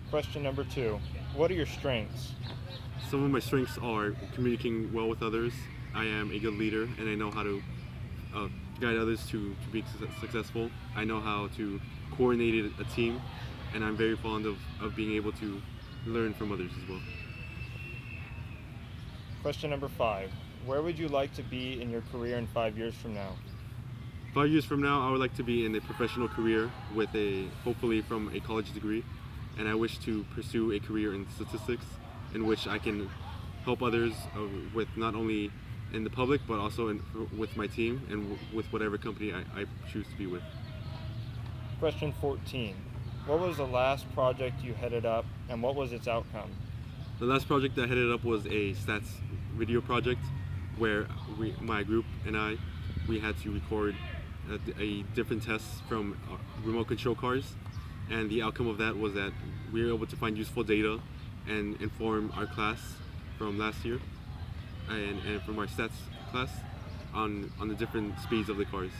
Question number 2. What are your strengths? Some of my strengths are communicating well with others. I am a good leader, and I know how to uh, guide others to be successful. I know how to coordinate a team, and I'm very fond of being able to learn from others as well. Question number 5. Where would you like to be in your career in 5 years from now? 5 years from now, I would like to be in a professional career with hopefully from a college degree, and I wish to pursue a career in statistics in which I can help others with not only in the public but also with my team and with whatever company I choose to be with. Question 14. What was the last project you headed up and what was its outcome? The last project I headed up was a stats video project where my group and we had to record different tests from remote control cars, and the outcome of that was that we were able to find useful data and inform our class from last year and from our stats class on the different speeds of the cars.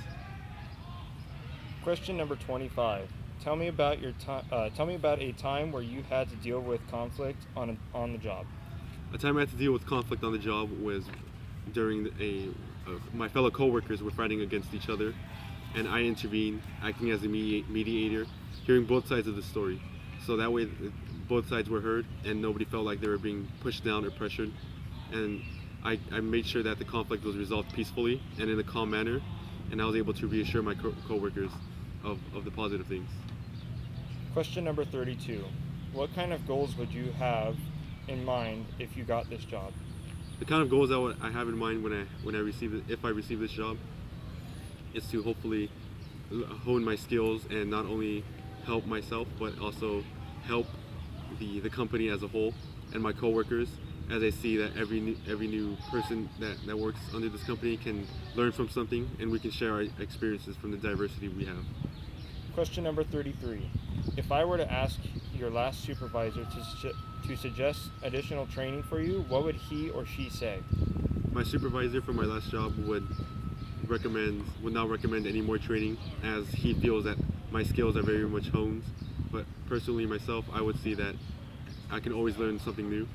Question number 25. Tell me about a time where you had to deal with conflict on the job. A time I had to deal with conflict on the job was during my fellow coworkers were fighting against each other, and I intervened, acting as a mediator, hearing both sides of the story. So that way, both sides were heard, and nobody felt like they were being pushed down or pressured. And I made sure that the conflict was resolved peacefully and in a calm manner, and I was able to reassure my coworkers of the positive things. Question number 32. What kind of goals would you have in mind if you got this job? The kind of goals I have in mind if I receive this job is to hopefully hone my skills and not only help myself but also help the company as a whole and my coworkers, as I see that every new person that works under this company can learn from something, and we can share our experiences from the diversity we have. Question number 33. If I were to ask your last supervisor to suggest additional training for you, what would he or she say? My supervisor for my last job would not recommend any more training, as he feels that my skills are very much honed. But personally myself, I would see that I can always learn something new.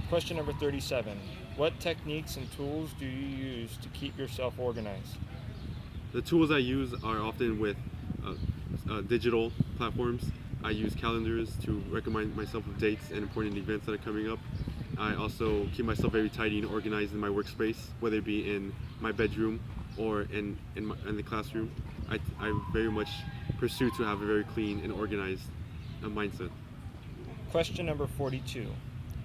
Question number 37. What techniques and tools do you use to keep yourself organized? The tools I use are often with digital platforms. I use calendars to remind myself of dates and important events that are coming up. I also keep myself very tidy and organized in my workspace, whether it be in my bedroom or in the classroom. I very much pursue to have a very clean and organized mindset. Question number 42.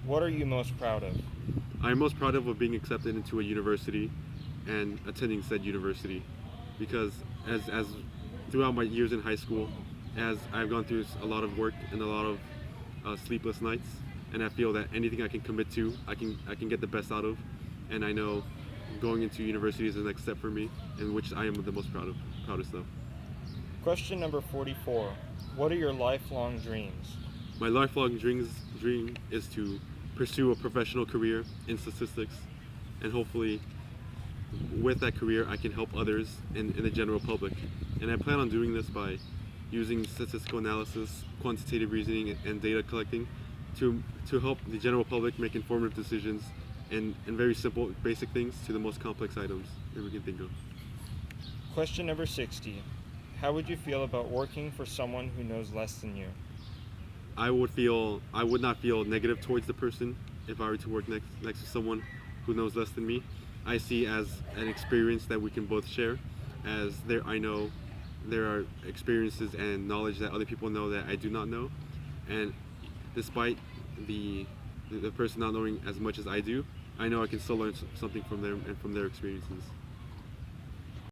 What are you most proud of? I'm most proud of being accepted into a university and attending said university, because as throughout my years in high school, as I've gone through a lot of work and a lot of sleepless nights, and I feel that anything I can commit to, I can get the best out of, and I know going into university is the next step for me, and which I am the most proudest of. Question number 44. What are your lifelong dreams? My lifelong dream is to pursue a professional career in statistics, and hopefully with that career I can help others in the general public. And I plan on doing this by using statistical analysis, quantitative reasoning, and data collecting to help the general public make informative decisions and very simple, basic things to the most complex items that we can think of. Question number 60. How would you feel about working for someone who knows less than you? I would not feel negative towards the person if I were to work next to someone who knows less than me. I see as an experience that we can both share, as I know there are experiences and knowledge that other people know that I do not know, and despite the person not knowing as much as I do, I know I can still learn something from them and from their experiences.